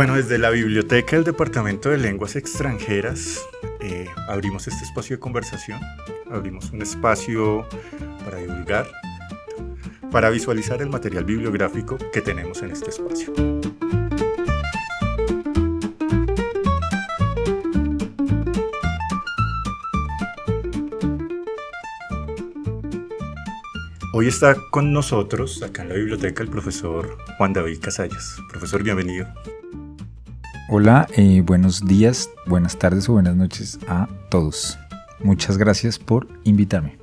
Bueno, desde la biblioteca del Departamento de Lenguas Extranjeras abrimos este espacio de conversación, abrimos un espacio para divulgar, para visualizar el material bibliográfico que tenemos en este espacio. Hoy está con nosotros, acá en la biblioteca, el profesor Juan David Casallas. Profesor, bienvenido. Hola, buenos días, buenas tardes o buenas noches a todos. Muchas gracias por invitarme.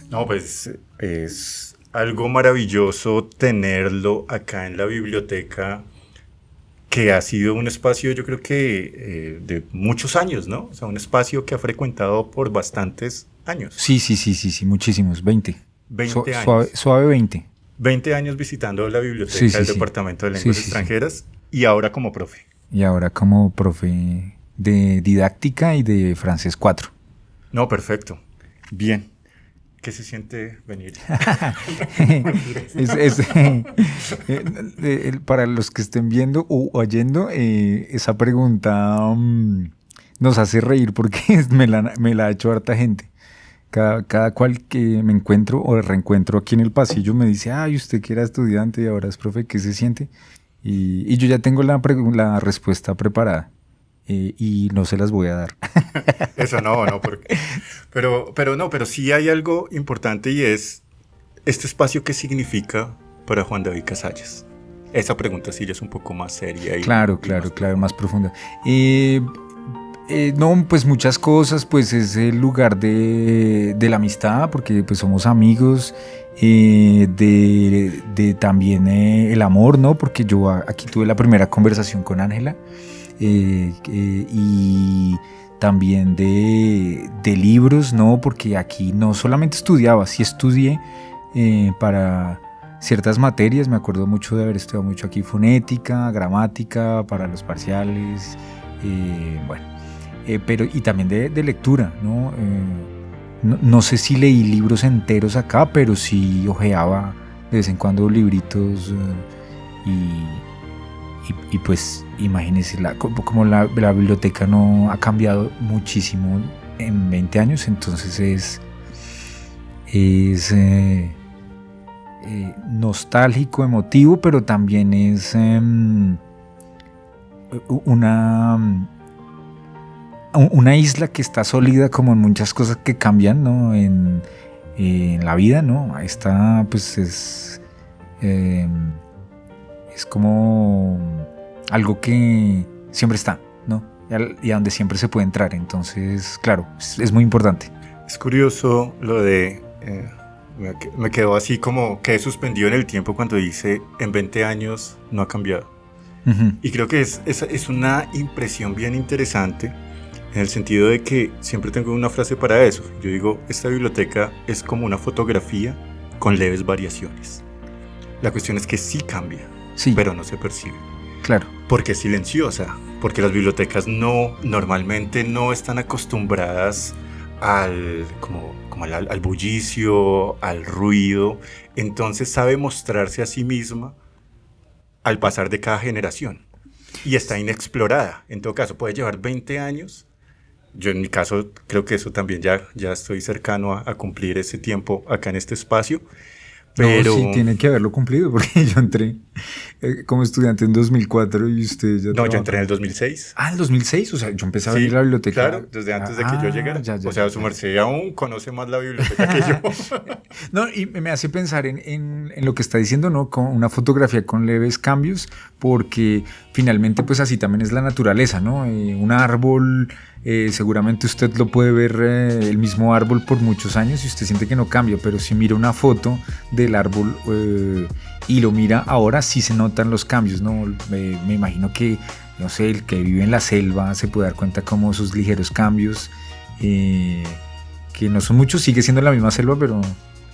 No, pues es algo maravilloso tenerlo acá en la biblioteca, que ha sido un espacio, yo creo que de muchos años, ¿no? O sea, un espacio que ha frecuentado por bastantes años. Sí, muchísimos, 20. 20 años. Suave 20. 20 años visitando la biblioteca del Departamento de Lenguas Extranjeras y ahora como profe. Y ahora como profe de didáctica y de francés 4. No, perfecto. Bien. ¿Qué se siente venir? Para los que estén viendo o oyendo, esa pregunta nos hace reír porque me la ha hecho harta gente. Cada cual que me encuentro o reencuentro aquí en el pasillo me dice, ay, usted que era estudiante y ahora es profe, ¿qué se siente? Y yo ya tengo la respuesta preparada y no se las voy a dar. Eso no, porque, pero sí hay algo importante y es este espacio, ¿qué significa para Juan David Casallas? Esa pregunta sí ya es un poco más seria. Claro, más profunda. No, pues muchas cosas, pues es el lugar de la amistad, porque pues somos amigos, de también el amor, ¿no? Porque yo aquí tuve la primera conversación con Ángela, y también de libros, ¿no? Porque aquí no solamente estudiaba, sí estudié para ciertas materias, me acuerdo mucho de haber estudiado mucho aquí fonética, gramática, para los parciales, pero y también de lectura, ¿no? No sé si leí libros enteros acá, pero sí hojeaba de vez en cuando libritos y pues imagínense, como la biblioteca no ha cambiado muchísimo en 20 años, entonces es nostálgico, emotivo, pero también es una isla que está sólida como en muchas cosas que cambian, ¿no? En la vida, ¿no? Esta pues es como algo que siempre está, ¿no? Y a donde siempre se puede entrar. Entonces, claro, es muy importante. Es curioso lo de... me quedó así como que suspendido en el tiempo cuando dice en 20 años no ha cambiado. Uh-huh. Y creo que es una impresión bien interesante, en el sentido de que siempre tengo una frase para eso. Yo digo, esta biblioteca es como una fotografía con leves variaciones. La cuestión es que sí cambia, sí, pero no se percibe. Claro. Porque es silenciosa, porque las bibliotecas normalmente no están acostumbradas al bullicio, al ruido. Entonces sabe mostrarse a sí misma al pasar de cada generación. Y está inexplorada. En todo caso, puede llevar 20 años. Yo en mi caso creo que eso también ya estoy cercano a cumplir ese tiempo acá en este espacio. Pero... No, sí, tiene que haberlo cumplido porque yo entré como estudiante en 2004 y usted ya... No, yo entré en el 2006. Ah, ¿en el 2006? O sea, yo empecé a venir a la biblioteca. Claro, desde antes de que yo llegara. O sea, su merced aún conoce más la biblioteca que yo. No, y me hace pensar en lo que está diciendo, ¿no? Con una fotografía con leves cambios, porque finalmente pues así también es la naturaleza, ¿no? Un árbol... seguramente usted lo puede ver el mismo árbol por muchos años y usted siente que no cambia, pero si mira una foto del árbol y lo mira ahora, sí se notan los cambios, ¿no? Me imagino que, no sé, el que vive en la selva se puede dar cuenta como esos ligeros cambios, que no son muchos, sigue siendo la misma selva, pero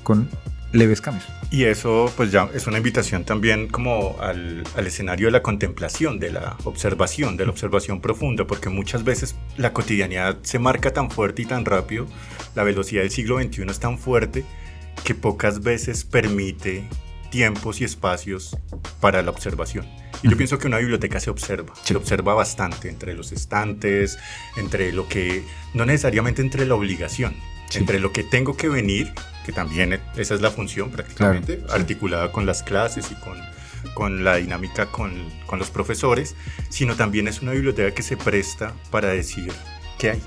con leves cambios. Y eso pues ya es una invitación también como al escenario de la contemplación, de la observación profunda, porque muchas veces la cotidianidad se marca tan fuerte y tan rápido, la velocidad del siglo XXI es tan fuerte que pocas veces permite tiempos y espacios para la observación. Y yo pienso que una biblioteca se observa bastante entre los estantes, entre lo que, no necesariamente entre la obligación, entre lo que tengo que venir, que también esa es la función prácticamente, articulada con las clases y con la dinámica con los profesores, sino también es una biblioteca que se presta para decir qué hay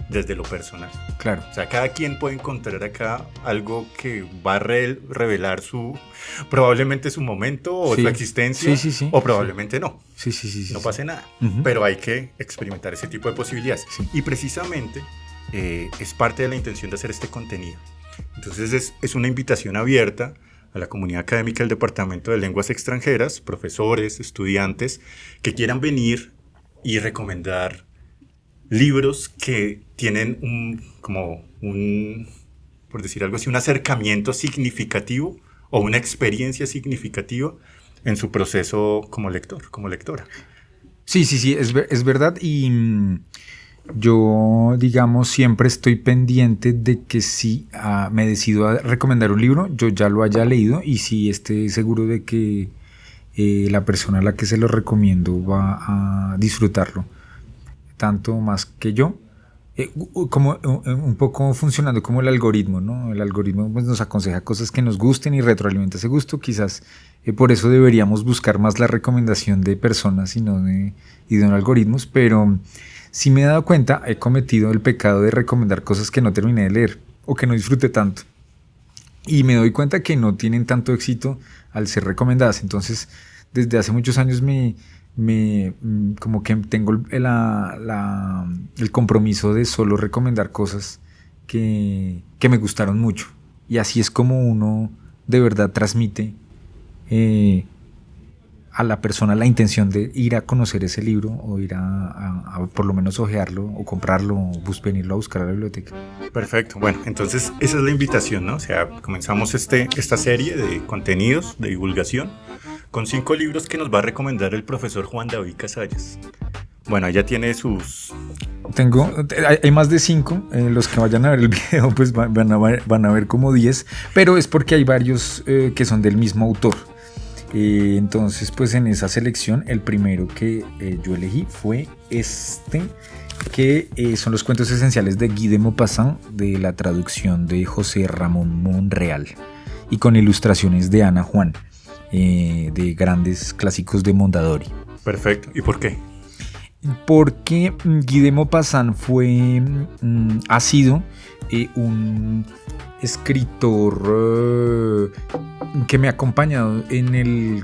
desde lo personal. Claro. O sea, cada quien puede encontrar acá algo que va a revelar probablemente su momento o su existencia, o probablemente no. No pase nada. Pero hay que experimentar ese tipo de posibilidades. Y precisamente es parte de la intención de hacer este contenido. Entonces es una invitación abierta a la comunidad académica del Departamento de Lenguas Extranjeras, profesores, estudiantes, que quieran venir y recomendar libros que tienen por decir algo así, un acercamiento significativo o una experiencia significativa en su proceso como lector, como lectora. Sí, es verdad. Y yo, digamos, siempre estoy pendiente de que si me decido a recomendar un libro, yo ya lo haya leído y si esté seguro de que la persona a la que se lo recomiendo va a disfrutarlo tanto más que yo, como un poco funcionando como el algoritmo, ¿no? El algoritmo pues, nos aconseja cosas que nos gusten y retroalimenta ese gusto. Quizás por eso deberíamos buscar más la recomendación de personas y no de algoritmos, pero sí me he dado cuenta, he cometido el pecado de recomendar cosas que no terminé de leer o que no disfruté tanto. Y me doy cuenta que no tienen tanto éxito al ser recomendadas. Entonces, desde hace muchos años como que tengo el compromiso de solo recomendar cosas que me gustaron mucho. Y así es como uno de verdad transmite a la persona la intención de ir a conocer ese libro o ir a por lo menos hojearlo o comprarlo o venirlo a buscar a la biblioteca. Perfecto. Bueno, entonces esa es la invitación, ¿no? O sea, comenzamos esta serie de contenidos de divulgación con 5 libros que nos va a recomendar el profesor Juan David Casallas. Bueno, ya tiene sus... Hay más de 5, los que vayan a ver el video pues van a ver como 10, pero es porque hay varios que son del mismo autor. Entonces pues en esa selección el primero que yo elegí fue que son los cuentos esenciales de Guy de Maupassant, de la traducción de José Ramón Monreal y con ilustraciones de Ana Juan, de grandes clásicos de Mondadori. Perfecto. ¿Y por qué? Porque Guy de Maupassant ha sido un escritor que me ha acompañado en el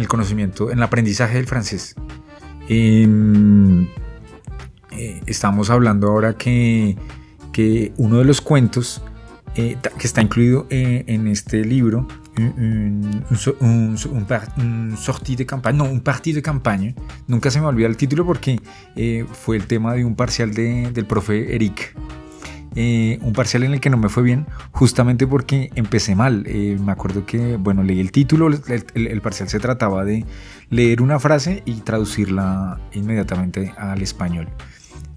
conocimiento, en el aprendizaje del francés. Estamos hablando ahora que uno de los cuentos que está incluido en este libro, un parti de campaña. Nunca se me olvida el título porque fue el tema de un parcial del profe Eric. Un parcial en el que no me fue bien justamente porque empecé mal. Me acuerdo que, leí el título, el parcial se trataba de leer una frase y traducirla inmediatamente al español.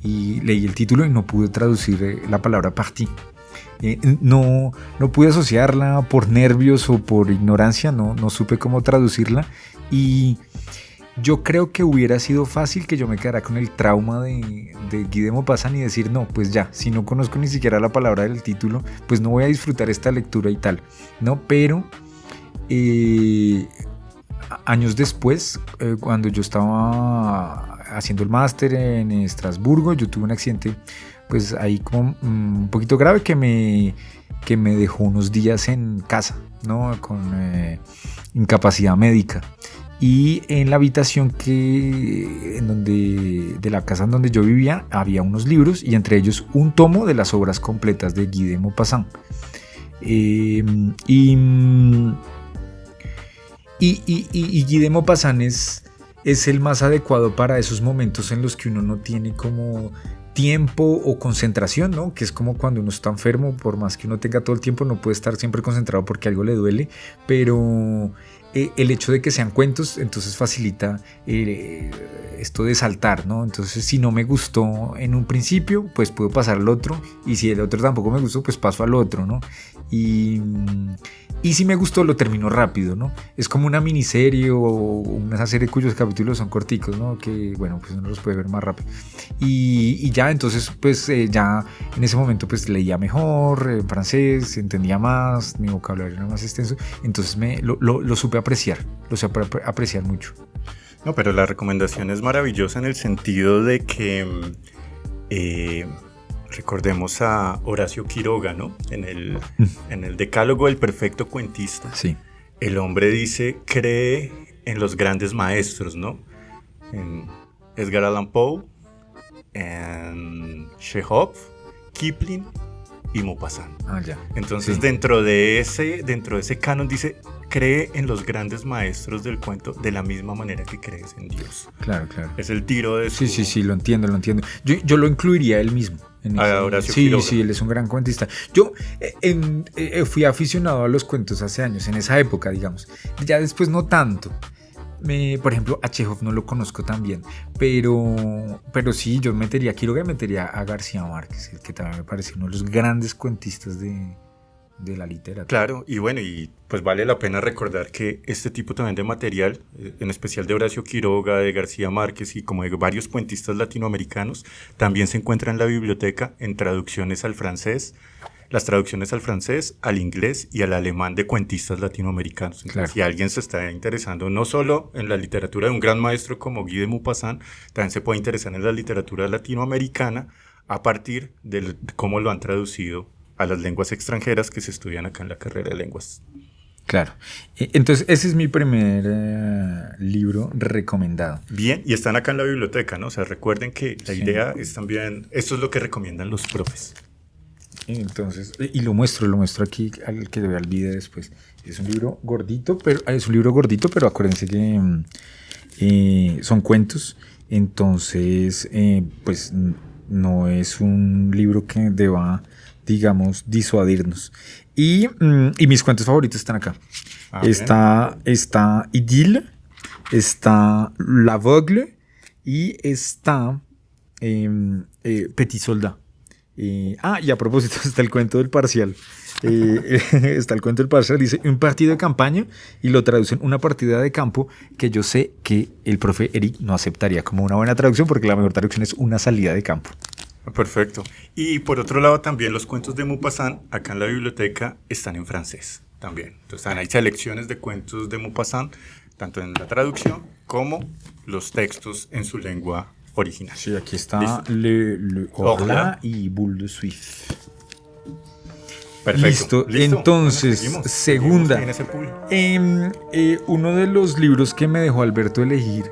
Y leí el título y no pude traducir la palabra parti. No pude asociarla por nervios o por ignorancia, no supe cómo traducirla y yo creo que hubiera sido fácil que yo me quedara con el trauma de Guy de Maupassant y decir no, pues ya, si no conozco ni siquiera la palabra del título, pues no voy a disfrutar esta lectura y tal, ¿no? Pero años después, cuando yo estaba haciendo el máster en Estrasburgo, yo tuve un accidente pues ahí como un poquito grave que me dejó unos días en casa, ¿no? Con incapacidad médica. Y en la habitación de la casa en donde yo vivía había unos libros y entre ellos un tomo de las obras completas de Guy de Maupassant. Y Guy de Maupassant es el más adecuado para esos momentos en los que uno no tiene como tiempo o concentración, ¿no? Que es como cuando uno está enfermo, por más que uno tenga todo el tiempo, no puede estar siempre concentrado porque algo le duele, pero el hecho de que sean cuentos, entonces facilita esto de saltar, ¿no? Entonces, si no me gustó en un principio, pues puedo pasar al otro, y si el otro tampoco me gustó, pues paso al otro, ¿no? Y si me gustó, lo terminó rápido, ¿no? Es como una miniserie o una serie cuyos capítulos son corticos, ¿no? Que, bueno, pues uno los puede ver más rápido. Y ya, entonces, pues ya en ese momento, pues leía mejor en francés, entendía más, mi vocabulario era más extenso. Entonces lo supe apreciar, mucho. No, pero la recomendación es maravillosa en el sentido de que recordemos a Horacio Quiroga, ¿no? En el Decálogo del Perfecto Cuentista. Sí. El hombre dice, cree en los grandes maestros, ¿no? En Edgar Allan Poe, en Chekhov, Kipling y Maupassant. Ya. Entonces, sí. dentro de ese canon dice, cree en los grandes maestros del cuento de la misma manera que crees en Dios. Claro. Es el tiro de su... Sí, lo entiendo. Yo lo incluiría él mismo. Horacio Quiroga. Sí, él es un gran cuentista. Yo fui aficionado a los cuentos hace años, en esa época, digamos. Ya después no tanto. Por ejemplo, a Chekhov no lo conozco tan bien, pero sí, yo metería a Quiroga y metería a García Márquez, el que también me parece uno de los grandes cuentistas de la literatura. Claro, y bueno, y pues vale la pena recordar que este tipo también de material, en especial de Horacio Quiroga, de García Márquez y como de varios cuentistas latinoamericanos, también se encuentra en la biblioteca en traducciones al francés, las traducciones al francés, al inglés y al alemán de cuentistas latinoamericanos. Entonces, claro. Si alguien se está interesando no solo en la literatura de un gran maestro como Guy de Maupassant, también se puede interesar en la literatura latinoamericana a partir de cómo lo han traducido a las lenguas extranjeras que se estudian acá en la carrera de lenguas. Claro. Entonces, ese es mi primer libro recomendado. Bien, y están acá en la biblioteca, ¿no? O sea, recuerden que la idea es también, esto es lo que recomiendan los profes. Entonces, y lo muestro aquí al que vea el video después. Es un libro gordito, pero acuérdense que son cuentos. Entonces, pues no es un libro que deba, digamos, disuadirnos. Y mis cuentos favoritos están acá. Está Idylle, está L'Aveugle y está Petit Soldat. Y a propósito, está el cuento del parcial. Dice un partido de campaña y lo traducen una partida de campo, que yo sé que el profe Eric no aceptaría como una buena traducción, porque la mejor traducción es una salida de campo. Perfecto. Y por otro lado también los cuentos de Maupassant acá en la biblioteca están en francés también. Entonces hay selecciones de cuentos de Maupassant, tanto en la traducción como los textos en su lengua original. Sí, aquí está Le Horla y Boule de Suif. Perfecto. Listo. Entonces, Seguimos segunda. en ese pool. Uno de los libros que me dejó Alberto elegir.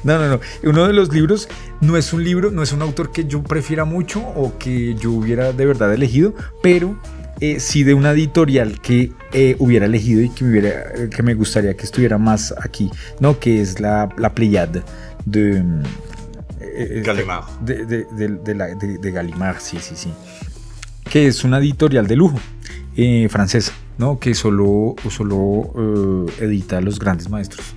No. Uno de los libros no es un autor que yo prefiera mucho o que yo hubiera de verdad elegido, pero sí de una editorial que hubiera elegido y que me gustaría que estuviera más aquí, ¿no? Que es la Pléiade de Gallimard. De Gallimard, sí. Que es una editorial de lujo francesa, ¿no? Que solo edita a los grandes maestros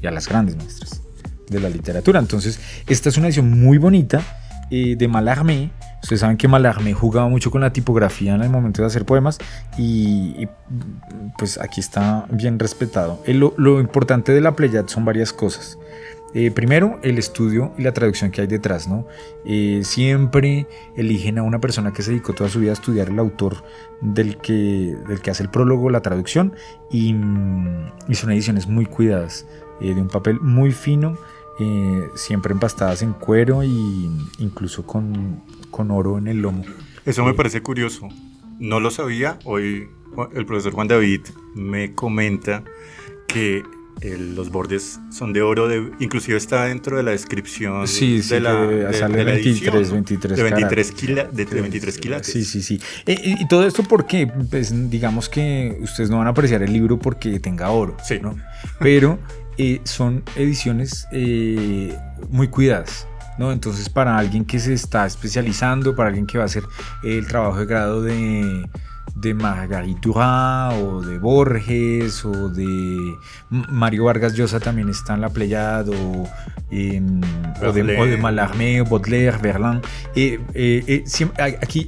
y a las grandes maestras de la literatura. Entonces, esta es una edición muy bonita de Mallarmé. Ustedes saben que Mallarmé jugaba mucho con la tipografía en el momento de hacer poemas y pues aquí está bien respetado. Lo importante de la Pléiade son varias cosas. Primero, el estudio y la traducción que hay detrás, ¿no? Siempre eligen a una persona que se dedicó toda su vida a estudiar el autor del que hace el prólogo, la traducción, y son ediciones muy cuidadas, de un papel muy fino, siempre empastadas en cuero e incluso con oro en el lomo. Eso me parece curioso. No lo sabía. Hoy el profesor Juan David me comenta que los bordes son de oro, inclusive está dentro de la descripción de la edición, 23 de 23 quilates. Sí. Y todo esto porque, pues, digamos que ustedes no van a apreciar el libro porque tenga oro, sí, ¿no? Pero son ediciones muy cuidadas, ¿no? Entonces, para alguien que se está especializando, para alguien que va a hacer el trabajo de grado de Marguerite Duras o de Borges o de Mario Vargas Llosa, también está en la Pléiade, o o de Mallarmé, Baudelaire, Verlaine.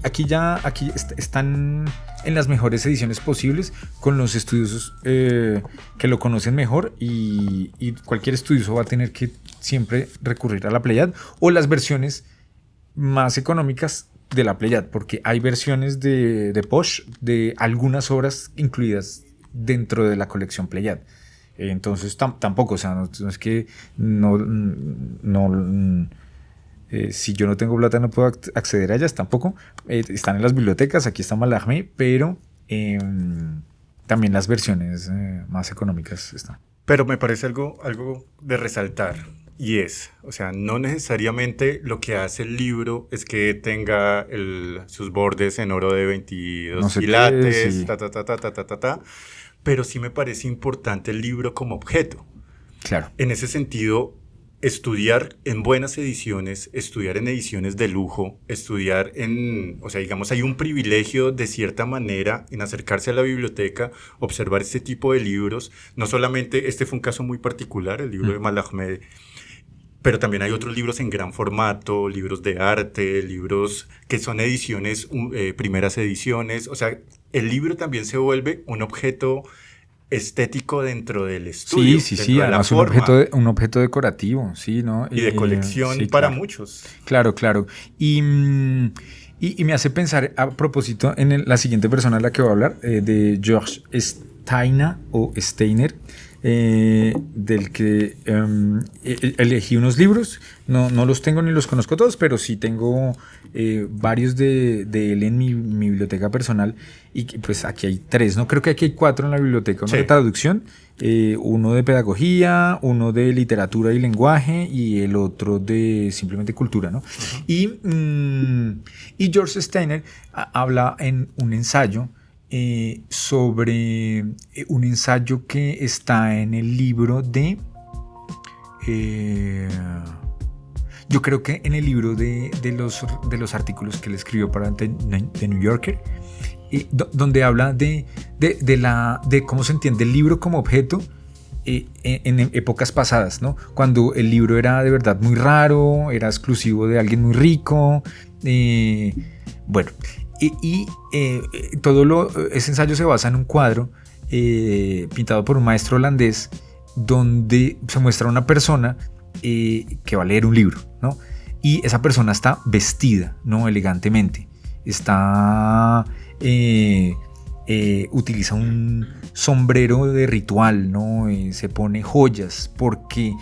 Aquí están en las mejores ediciones posibles, con los estudiosos que lo conocen mejor, y cualquier estudioso va a tener que siempre recurrir a la Pléiade o las versiones más económicas de la Pléiade, porque hay versiones de poche de algunas obras incluidas dentro de la colección Pléiade. Entonces tampoco, o sea, no es que si yo no tengo plata no puedo acceder a ellas, tampoco. Están en las bibliotecas, aquí está Mallarmé, pero también las versiones más económicas están. Pero me parece algo de resaltar, y o sea, no necesariamente lo que hace el libro es que tenga sus bordes en oro de 22 quilates, sí. Pero sí me parece importante el libro como objeto. Claro. En ese sentido, estudiar en buenas ediciones, estudiar en ediciones de lujo, o sea, digamos, hay un privilegio de cierta manera en acercarse a la biblioteca, observar este tipo de libros. No solamente, este fue un caso muy particular, el libro de Mallarmé, pero también hay otros libros en gran formato, libros de arte, libros que son ediciones, primeras ediciones. O sea, el libro también se vuelve un objeto estético dentro del estudio. Sí, además un objeto decorativo, sí, ¿no? Y de colección, sí, para muchos. Claro. Y me hace pensar, a propósito, en la siguiente persona a la que voy a hablar, de George Steiner, del que elegí unos libros. No los tengo ni los conozco todos, pero sí tengo varios de él en mi biblioteca personal, y pues aquí hay 3, ¿no? Creo que aquí hay 4 en la biblioteca, uno de traducción, uno de pedagogía, uno de literatura y lenguaje, y el otro de simplemente cultura, ¿no? Uh-huh. Y George Steiner habla en un ensayo sobre un ensayo que está en el libro de yo creo que en el libro de los artículos que él escribió para The New Yorker, donde habla de cómo se entiende el libro como objeto en épocas pasadas, ¿no? Cuando el libro era de verdad muy raro, era exclusivo de alguien muy rico, bueno. Ese ensayo se basa en un cuadro pintado por un maestro holandés, donde se muestra una persona que va a leer un libro, ¿no? Y esa persona está vestida, ¿no? Elegantemente. Utiliza un sombrero de ritual, ¿no? Se pone joyas, porque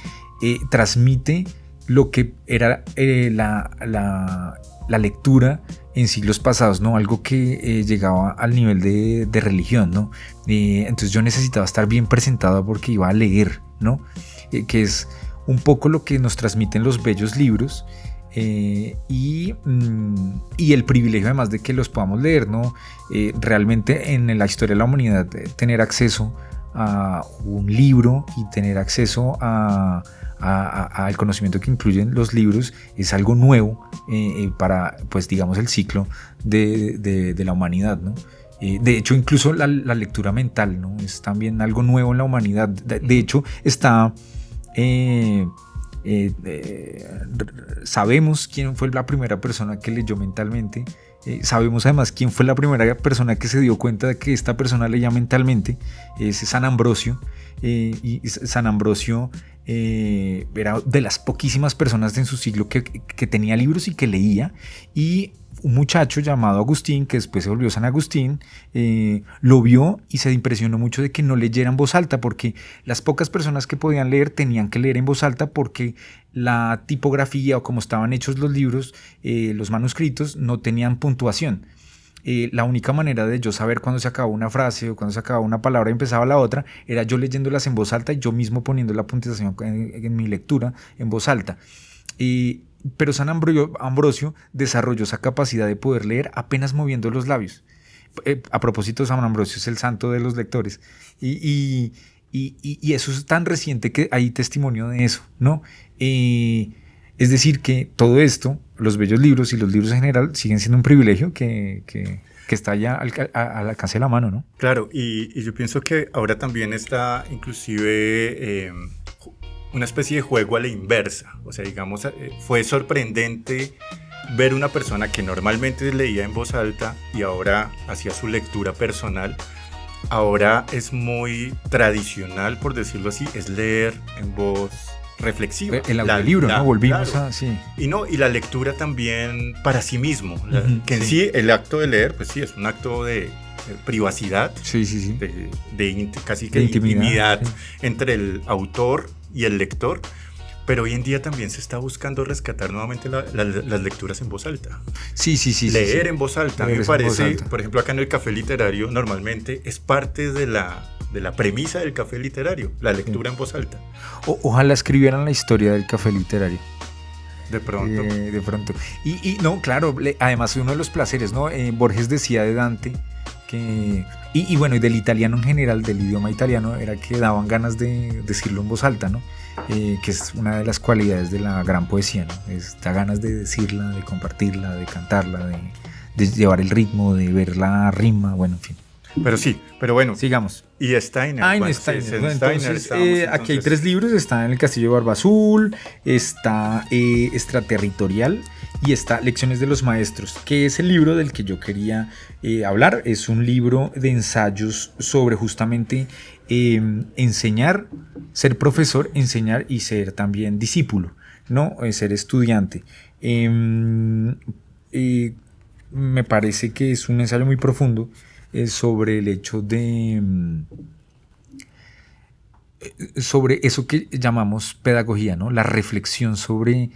transmite lo que era la lectura en siglos pasados, ¿no? Algo que llegaba al nivel de religión, ¿no? Entonces yo necesitaba estar bien presentado porque iba a leer, ¿no? Que es un poco lo que nos transmiten los bellos libros, y el privilegio además de que los podamos leer, ¿no? Realmente en la historia de la humanidad, tener acceso a un libro y tener acceso al conocimiento que incluyen los libros es algo nuevo para, pues digamos, el ciclo de la humanidad, ¿no? De hecho, incluso la lectura mental, ¿no? Es también algo nuevo en la humanidad. De hecho, sabemos quién fue la primera persona que leyó mentalmente. Sabemos además quién fue la primera persona que se dio cuenta de que esta persona leía mentalmente. Es San Ambrosio. Y San Ambrosio era de las poquísimas personas en su siglo que tenía libros y que leía. Y un muchacho llamado Agustín, que después se volvió San Agustín, lo vio y se impresionó mucho de que no leyera en voz alta, porque las pocas personas que podían leer tenían que leer en voz alta, porque la tipografía o como estaban hechos los libros, los manuscritos, no tenían puntuación. La única manera de yo saber cuándo se acababa una frase o cuándo se acababa una palabra y empezaba la otra era yo leyéndolas en voz alta y yo mismo poniendo la puntuación en mi lectura en voz alta. Pero San Ambrosio desarrolló esa capacidad de poder leer apenas moviendo los labios. A propósito, San Ambrosio es el santo de los lectores. Y eso es tan reciente que hay testimonio de eso, ¿no? Es decir, que todo esto, los bellos libros y los libros en general, siguen siendo un privilegio que está ya al alcance de la mano, ¿no? Claro, y yo pienso que ahora también está inclusive una especie de juego a la inversa. O sea, digamos, fue sorprendente ver una persona que normalmente leía en voz alta y ahora hacía su lectura personal. Ahora es muy tradicional, por decirlo así, es leer en voz reflexiva. El audiolibro, ¿no? Volvimos claro. sí. Y la lectura también para sí mismo. Que en sí. sí, el acto de leer, pues sí, es un acto de privacidad, sí. casi que de intimidad sí. entre el autor y el lector. Pero hoy en día también se está buscando rescatar nuevamente las lecturas en voz alta. Sí. Leer en voz alta. A mí me parece, por ejemplo, acá en el café literario, normalmente es parte de la premisa del café literario, la lectura en voz alta. Ojalá escribieran la historia del café literario. De pronto. De pronto. Y no, claro, además uno de los placeres, ¿no? Borges decía de Dante que... Y bueno, y del italiano en general, del idioma italiano, era que daban ganas de decirlo en voz alta, ¿no? Que es una de las cualidades de la gran poesía, ¿no? Da ganas de decirla, de compartirla, de cantarla, de llevar el ritmo, de ver la rima, bueno, en fin. Pero sí, pero bueno. Sigamos. Y Steiner. Aquí hay 3 libros. Está En el Castillo de Barba Azul, está Extraterritorial y está Lecciones de los Maestros, que es el libro del que yo quería hablar. Es un libro de ensayos sobre justamente enseñar, ser profesor, enseñar y ser también discípulo, ¿no? Ser estudiante. Me parece que es un ensayo muy profundo sobre el hecho de... sobre eso que llamamos pedagogía, ¿no? La reflexión sobre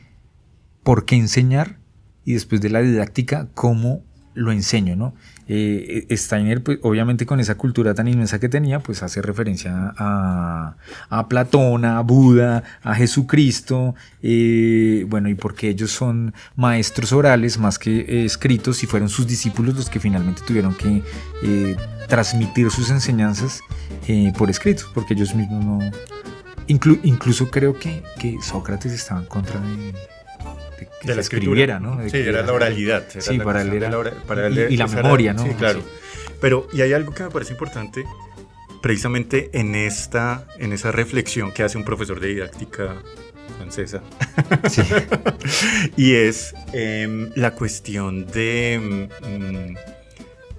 por qué enseñar y después de la didáctica, cómo lo enseño, ¿no? Steiner, pues, obviamente con esa cultura tan inmensa que tenía, pues hace referencia a Platón, a Buda, a Jesucristo, bueno, y porque ellos son maestros orales más que escritos y fueron sus discípulos los que finalmente tuvieron que transmitir sus enseñanzas por escrito, porque ellos mismos no... incluso creo que Sócrates estaba en contra de la escritura, ¿no? Sí, era la oralidad. Sí, para él era... Y la memoria, ¿no? Sí, claro. Sí. Pero, y hay algo que me parece importante, precisamente en esa reflexión que hace un profesor de didáctica francesa. Sí. Y es la cuestión de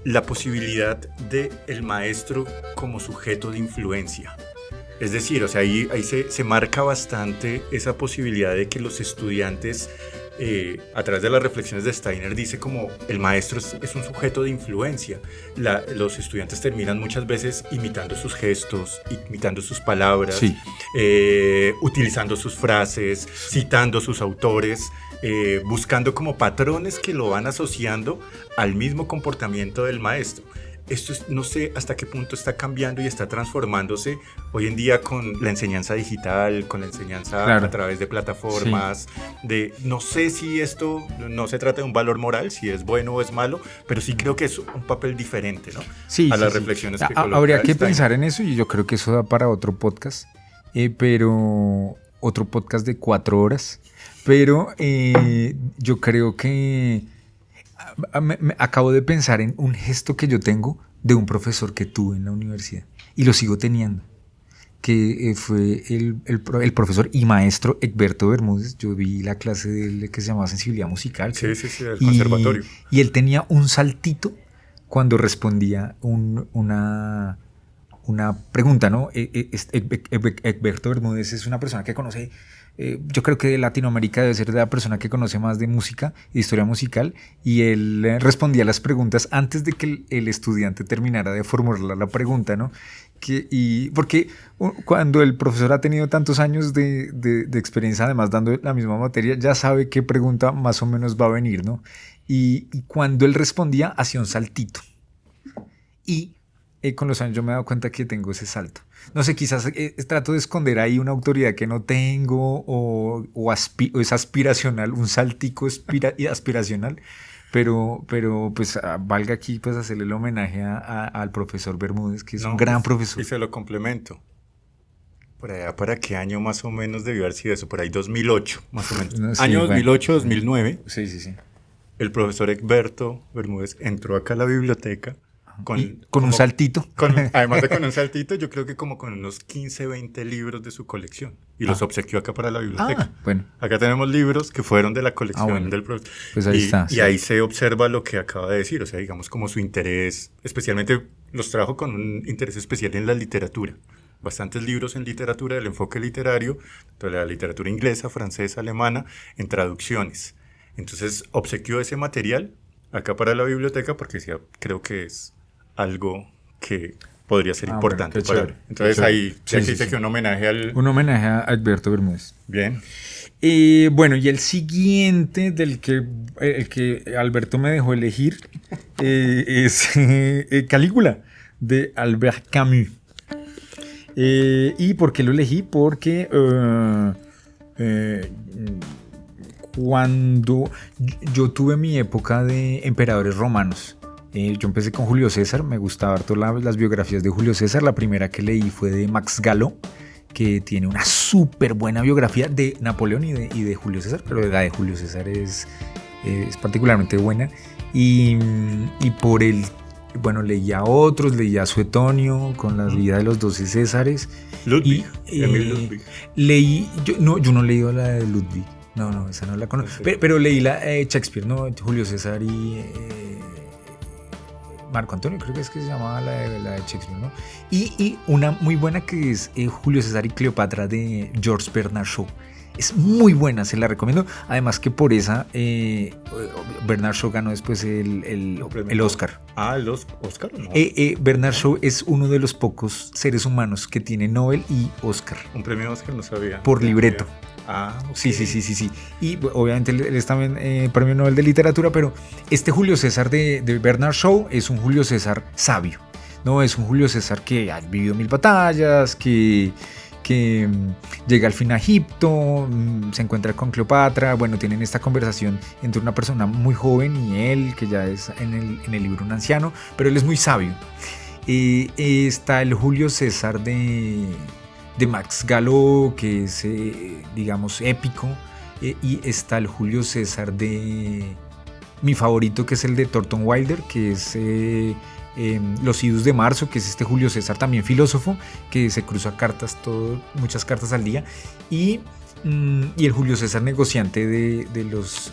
la posibilidad del maestro como sujeto de influencia. Es decir, o sea, ahí se marca bastante esa posibilidad de que los estudiantes, a través de las reflexiones de Steiner, dice como el maestro es un sujeto de influencia. Los estudiantes terminan muchas veces imitando sus gestos, imitando sus palabras, sí. Utilizando sus frases, citando sus autores, buscando como patrones que lo van asociando al mismo comportamiento del maestro. Esto no sé hasta qué punto está cambiando y está transformándose hoy en día con la enseñanza digital, con la enseñanza claro. a través de plataformas. Sí. No sé si esto no se trata de un valor moral, si es bueno o es malo, pero sí creo que es un papel diferente, ¿no? Sí, a las reflexiones que coloca habría que pensar en eso y yo creo que eso da para otro podcast, pero otro podcast de 4 horas. Pero yo creo que... Me acabo de pensar en un gesto que yo tengo de un profesor que tuve en la universidad y lo sigo teniendo, que fue el profesor y maestro Egberto Bermúdez. Yo vi la clase de él que se llamaba Sensibilidad Musical. Sí, del conservatorio. Y él tenía un saltito cuando respondía una pregunta, ¿no? Egberto Bermúdez es una persona que conoce... yo creo que de Latinoamérica debe ser la persona que conoce más de música, de historia musical, y él respondía las preguntas antes de que el estudiante terminara de formular la pregunta, ¿no? Porque cuando el profesor ha tenido tantos años de experiencia, además dando la misma materia, ya sabe qué pregunta más o menos va a venir, ¿no? Y cuando él respondía, hacía un saltito. Y con los años yo me he dado cuenta que tengo ese salto. No sé, quizás trato de esconder ahí una autoridad que no tengo o es aspiracional, un saltico aspiracional, pero pues valga aquí pues hacerle el homenaje al profesor Bermúdez, que es un gran profesor. Y se lo complemento. Por allá, ¿para qué año más o menos debió haber sido eso? Por ahí 2008, más o menos. No, sí, año 2008, 2009. Sí. El profesor Egberto Bermúdez entró acá a la biblioteca Con un saltito. Además de con un saltito, yo creo que como con unos 15, 20 libros de su colección. Y los obsequió acá para la biblioteca. Bueno. Acá tenemos libros que fueron de la colección del profesor. Pues ahí está. Y ahí se observa lo que acaba de decir. O sea, digamos como su interés, especialmente los trajo con un interés especial en la literatura. Bastantes libros en literatura, del enfoque literario, de la literatura inglesa, francesa, alemana, en traducciones. Entonces, obsequió ese material acá para la biblioteca porque decía, creo que es algo que podría ser importante. Bueno, entonces, ahí se dice que un homenaje Un homenaje a Alberto Bermúdez. Bien. Bueno, y el siguiente el que Alberto me dejó elegir es Calígula, de Albert Camus. ¿Y por qué lo elegí? Porque cuando yo tuve mi época de emperadores romanos, yo empecé con Julio César, me gustaba harto las biografías de Julio César. La primera que leí fue de Max Gallo, que tiene una súper buena biografía de Napoleón y de Julio César, pero la de Julio César es particularmente buena. Y por el... Bueno, leía a otros, leía a Suetonio con las vidas de los 12 Césares. Ludwig, Emil Ludwig. Yo no he leído la de Ludwig. No, esa no la conozco. Pero leí la Shakespeare, ¿no? Julio César y Marco Antonio, creo que es que se llamaba la de Shakespeare, ¿no? Y una muy buena que es Julio César y Cleopatra de Georges Bernard Shaw. Es muy buena, se la recomiendo. Además que por esa Bernard Shaw ganó después el Oscar. ¿El Oscar o no? Bernard Shaw es uno de los pocos seres humanos que tiene Nobel y Oscar. Un premio Oscar no sabía. Por libreto. Okay. Sí. Y obviamente él es también premio Nobel de literatura, pero este Julio César de Bernard Shaw es un Julio César sabio. No es un Julio César que ha vivido 1000 batallas, que llega al fin a Egipto, se encuentra con Cleopatra, bueno, tienen esta conversación entre una persona muy joven y él, que ya es en el libro un anciano, pero él es muy sabio. Está el Julio César de Max Gallo, que es, digamos, épico, y está el Julio César de mi favorito, que es el de Thornton Wilder, que es... Los idus de marzo, que es este Julio César también filósofo, que se cruza muchas cartas al día, y el Julio César negociante de los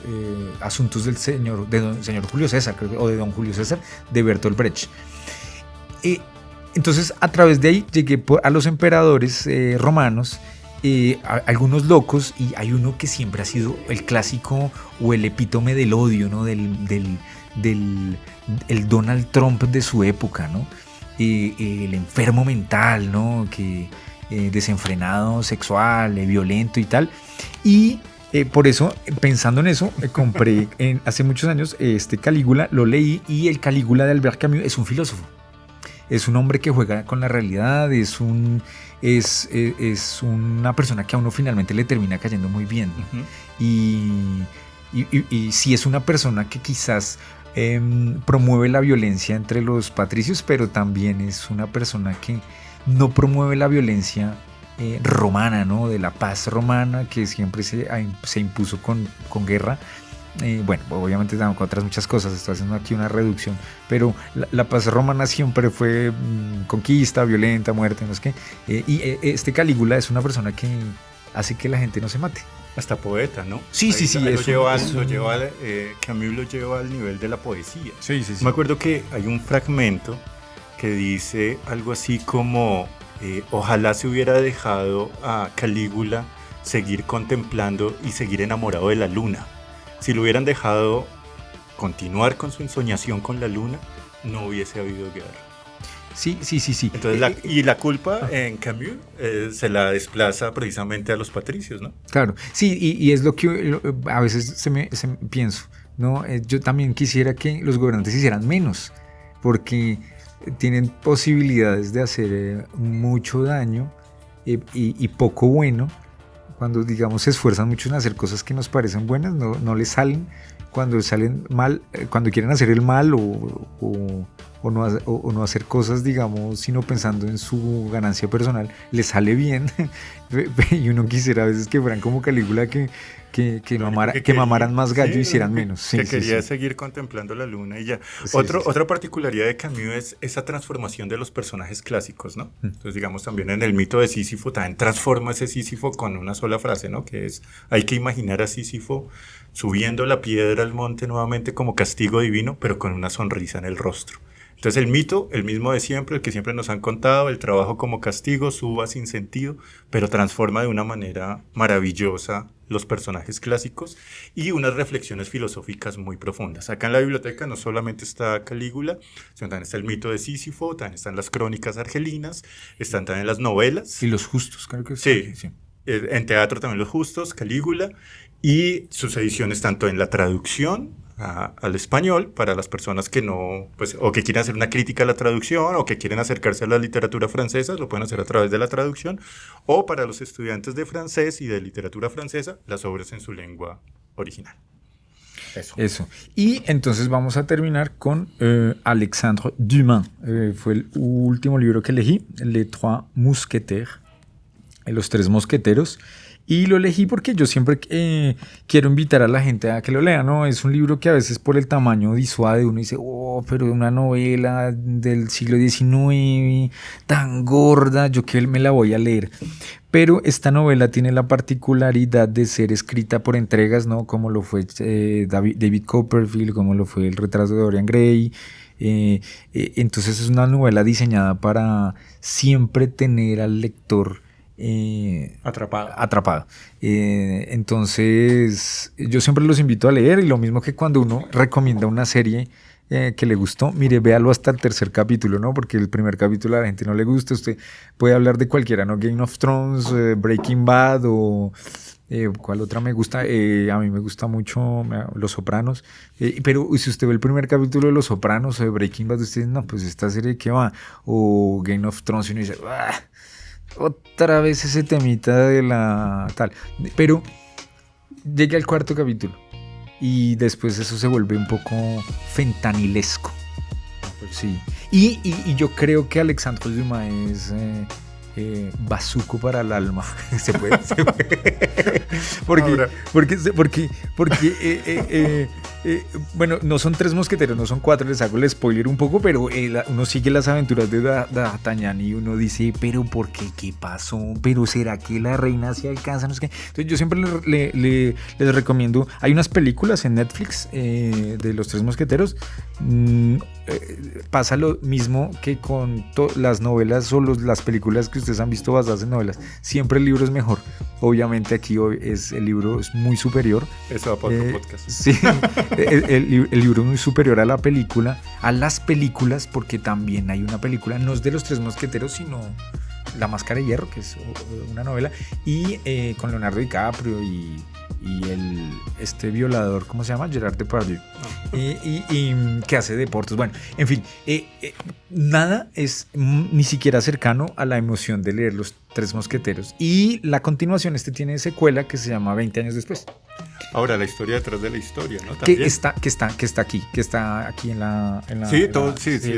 asuntos del señor Julio César, o de don Julio César, de Bertolt Brecht. Entonces, a través de ahí llegué a los emperadores romanos, algunos locos, y hay uno que siempre ha sido el clásico o el epítome del odio, ¿no? El Donald Trump de su época, ¿no? El enfermo mental, ¿no? Que desenfrenado sexual, violento y tal. Y por eso, pensando en eso, compré hace muchos años este Calígula, lo leí, y el Calígula de Albert Camus es un filósofo. Es un hombre que juega con la realidad, es una persona que a uno finalmente le termina cayendo muy bien. Uh-huh. Y sí es una persona que quizás promueve la violencia entre los patricios, pero también es una persona que no promueve la violencia romana, ¿no? De la paz romana, que siempre se impuso con guerra. Bueno, obviamente con otras muchas cosas, estoy haciendo aquí una reducción, pero la paz romana siempre fue conquista, violenta, muerte, no sé qué. Y este Calígula es una persona que hace que la gente no se mate. Hasta poeta, ¿no? Sí. Camus lo lleva al nivel de la poesía. Sí. Me acuerdo que hay un fragmento que dice algo así como ojalá se hubiera dejado a Calígula seguir contemplando y seguir enamorado de la luna. Si lo hubieran dejado continuar con su ensoñación con la luna, no hubiese habido guerra. Sí. Entonces, la culpa en Camus se la desplaza precisamente a los patricios, ¿no? Claro, sí, y es lo que a veces pienso, ¿no? Yo también quisiera que los gobernantes hicieran menos, porque tienen posibilidades de hacer mucho daño y poco bueno. Cuando, digamos, se esfuerzan mucho en hacer cosas que nos parecen buenas, no les salen. Cuando salen mal, cuando quieren hacer el mal o o no hacer cosas, digamos, sino pensando en su ganancia personal, le sale bien. Y uno quisiera a veces que fueran como Calígula, que mamaran más gallo y hicieran menos. Sí, que quería seguir contemplando la luna y ya. Otra particularidad de Camus es esa transformación de los personajes clásicos, ¿no? Entonces, digamos, también en el mito de Sísifo, también transforma ese Sísifo con una sola frase, ¿no? Que es, hay que imaginar a Sísifo subiendo la piedra al monte nuevamente como castigo divino, pero con una sonrisa en el rostro. Entonces el mito, el mismo de siempre, el que siempre nos han contado, el trabajo como castigo, suba sin sentido, pero transforma de una manera maravillosa los personajes clásicos y unas reflexiones filosóficas muy profundas. Acá en la biblioteca no solamente está Calígula, sino también está el mito de Sísifo, también están las crónicas argelinas, están también las novelas. Y los justos, creo que sí. En teatro también los justos, Calígula, y sus ediciones tanto en la traducción al español para las personas que no, pues, o que quieren hacer una crítica a la traducción o que quieren acercarse a la literatura francesa, lo pueden hacer a través de la traducción, o para los estudiantes de francés y de literatura francesa, las obras en su lengua original. Eso. Y entonces vamos a terminar con Alexandre Dumas. Fue el último libro que elegí, Les Trois Mousquetaires, Los Tres Mosqueteros. Y lo elegí porque yo siempre quiero invitar a la gente a que lo lea, ¿no? Es un libro que a veces por el tamaño disuade, uno dice, pero una novela del siglo XIX, tan gorda, yo que me la voy a leer. Pero esta novela tiene la particularidad de ser escrita por entregas, ¿no? Como lo fue David Copperfield, como lo fue El retrato de Dorian Gray. Entonces es una novela diseñada para siempre tener al lector atrapado. Entonces yo siempre los invito a leer, y lo mismo que cuando uno recomienda una serie que le gustó, mire, véalo hasta el tercer capítulo, ¿no? Porque el primer capítulo a la gente no le gusta. Usted puede hablar de cualquiera, ¿no? Game of Thrones, Breaking Bad o ¿cuál otra me gusta? A mí me gusta mucho Los Sopranos, pero si usted ve el primer capítulo de Los Sopranos o de Breaking Bad, usted dice, no, pues esta serie ¿qué va? O Game of Thrones, y uno dice, otra vez ese temita de la tal. Pero llegué al cuarto capítulo y después eso se vuelve un poco fentanilesco. Sí. Y yo creo que Alexandre Dumas es bazuco para el alma. Se puede. Porque bueno, no son tres mosqueteros, no son cuatro, les hago el spoiler un poco, pero uno sigue las aventuras de D'Artagnan y uno dice, pero ¿por qué? ¿Qué pasó? ¿Pero será que la reina se alcanza? No sé qué. Entonces yo siempre les recomiendo, hay unas películas en Netflix de los tres mosqueteros. Pasa lo mismo que con las novelas o las películas que ustedes han visto basadas en novelas. Siempre el libro es mejor. Obviamente aquí el libro es muy superior. Eso va para otro podcast. Sí, el libro es muy superior a la película, a las películas, porque también hay una película, no es de los tres mosqueteros, sino La Máscara de Hierro, que es una novela, y con Leonardo DiCaprio y este violador, ¿cómo se llama? Gerard Depardieu. Y que hace deportes. Bueno, en fin, nada es ni siquiera cercano a la emoción de leer Los Tres Mosqueteros. Y la continuación, tiene secuela que se llama 20 años después. Ahora, la historia detrás de la historia, ¿no? También. Que está aquí en la sí,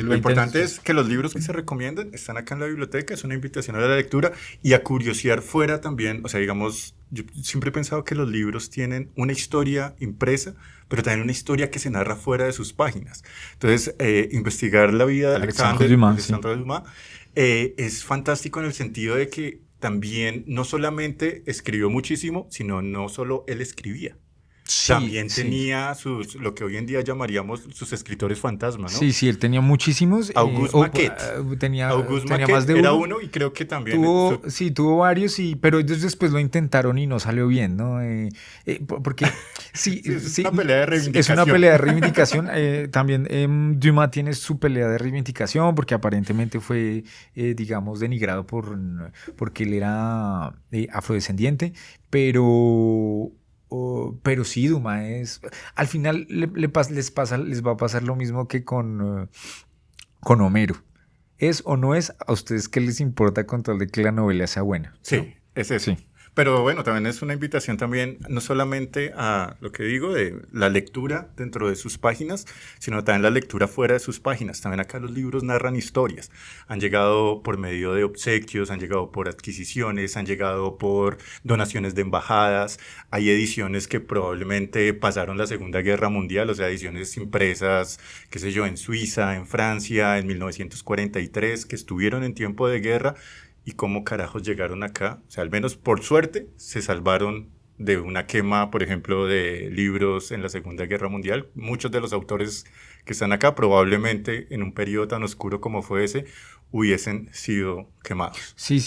lo importante es que los libros que se recomiendan están acá en la biblioteca, es una invitación a la lectura y a curiosear fuera también. O sea, digamos, yo siempre he pensado que los libros tienen una historia impresa, pero también una historia que se narra fuera de sus páginas. Entonces, investigar la vida de Alexandre Dumas es fantástico en el sentido de que también no solamente escribió muchísimo, sino no solo él escribía. Sí, también tenía lo que hoy en día llamaríamos sus escritores fantasma, ¿no? Sí, él tenía muchísimos. Auguste Maquet. Tenía Maquet más de uno. Era uno y creo que también... Tuvo varios, pero ellos después lo intentaron y no salió bien, ¿no? Porque es una pelea de reivindicación. Es una pelea de reivindicación. También Dumas tiene su pelea de reivindicación porque aparentemente fue, digamos, denigrado porque él era afrodescendiente, pero sí, Dumas es... Al final les va a pasar lo mismo que con Homero. ¿Es o no es? ¿A ustedes qué les importa con tal de que la novela sea buena? Sí, ¿no? es eso. Sí. Pero bueno, también es una invitación también, no solamente a lo que digo, de la lectura dentro de sus páginas, sino también la lectura fuera de sus páginas. También acá los libros narran historias. Han llegado por medio de obsequios, han llegado por adquisiciones, han llegado por donaciones de embajadas. Hay ediciones que probablemente pasaron la Segunda Guerra Mundial, o sea, ediciones impresas, qué sé yo, en Suiza, en Francia, en 1943, que estuvieron en tiempo de guerra. ¿Y cómo carajos llegaron acá? O sea, al menos por suerte se salvaron de una quema, por ejemplo, de libros en la Segunda Guerra Mundial. Muchos de los autores que están acá probablemente en un periodo tan oscuro como fue ese hubiesen sido quemados. Sí.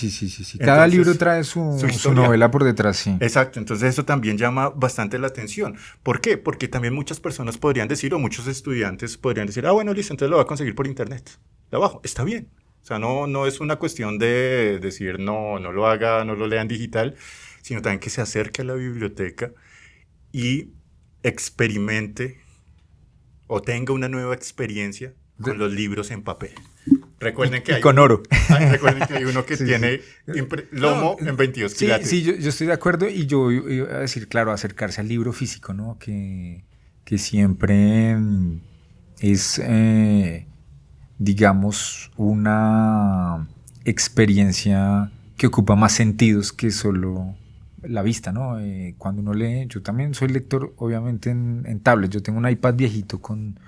Cada libro trae su novela por detrás, sí. Exacto, entonces eso también llama bastante la atención. ¿Por qué? Porque también muchas personas podrían decir, o muchos estudiantes podrían decir, bueno, listo, entonces lo voy a conseguir por internet. De abajo, está bien. O sea, no es una cuestión de decir no lo haga, no lo lea en digital, sino también que se acerque a la biblioteca y experimente o tenga una nueva experiencia con los libros en papel. Recuerden que hay con oro. Recuerden que hay uno que tiene lomo en 22 quilates. Sí, yo estoy de acuerdo y yo iba a decir, claro, acercarse al libro físico, ¿no? Que siempre es... digamos, una experiencia que ocupa más sentidos que solo la vista, ¿no? Cuando uno lee, yo también soy lector, obviamente, en tablet. Yo tengo un iPad viejito con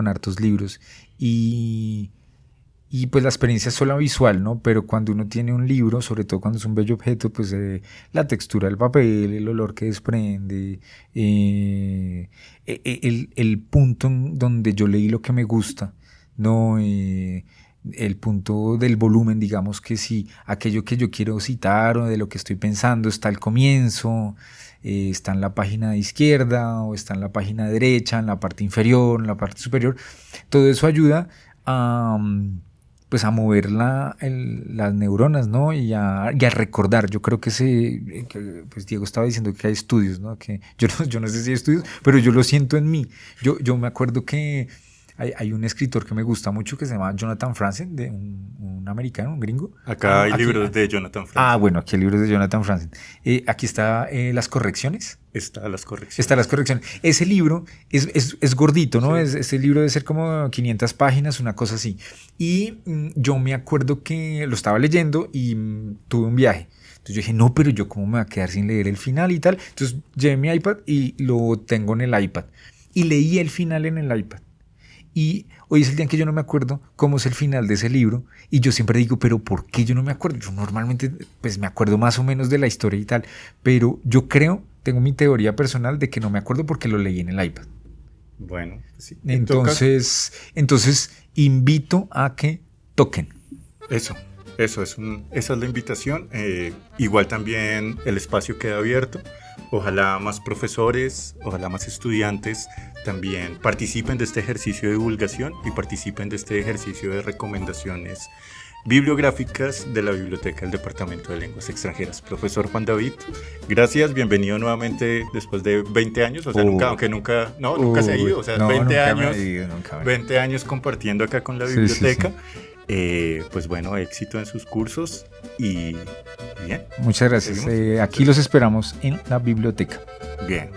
hartos libros y pues la experiencia es solo visual, ¿no? Pero cuando uno tiene un libro, sobre todo cuando es un bello objeto, pues la textura del papel, el olor que desprende, el punto en donde yo leí lo que me gusta, no, el punto del volumen, digamos que si aquello que yo quiero citar o de lo que estoy pensando está al comienzo, está en la página izquierda o está en la página derecha, en la parte inferior, en la parte superior, todo eso ayuda a mover las neuronas, ¿no? y a recordar. Yo creo que pues Diego estaba diciendo que hay estudios, ¿no? Que yo no sé si hay estudios, pero yo lo siento en mí. Yo me acuerdo que hay un escritor que me gusta mucho que se llama Jonathan Franzen, de un americano, un gringo. Acá hay libros de Jonathan Franzen. Bueno, aquí hay libros de Jonathan Franzen. Aquí está Las Correcciones. Está Las Correcciones. Está Las Correcciones. Ese libro es gordito, ¿no? Sí. Ese libro debe ser como 500 páginas, una cosa así. Y yo me acuerdo que lo estaba leyendo y tuve un viaje. Entonces yo dije, no, pero yo cómo me voy a quedar sin leer el final y tal. Entonces llevé mi iPad y lo tengo en el iPad. Y leí el final en el iPad. Y hoy es el día en que yo no me acuerdo cómo es el final de ese libro y yo siempre digo, pero ¿por qué yo no me acuerdo? Yo normalmente pues me acuerdo más o menos de la historia y tal, pero yo tengo mi teoría personal de que no me acuerdo porque lo leí en el iPad. Bueno, sí. Entonces invito a que toquen. Esa es la invitación. Igual también el espacio queda abierto. Ojalá más profesores, ojalá más estudiantes también participen de este ejercicio de divulgación y participen de este ejercicio de recomendaciones bibliográficas de la Biblioteca del Departamento de Lenguas Extranjeras. Profesor Juan David, gracias, bienvenido nuevamente después de 20 años, o sea, nunca se ha ido, o sea, 20 años compartiendo acá con la biblioteca. Pues bueno, éxito en sus cursos y bien. Muchas gracias. Aquí los esperamos en la biblioteca. Bien.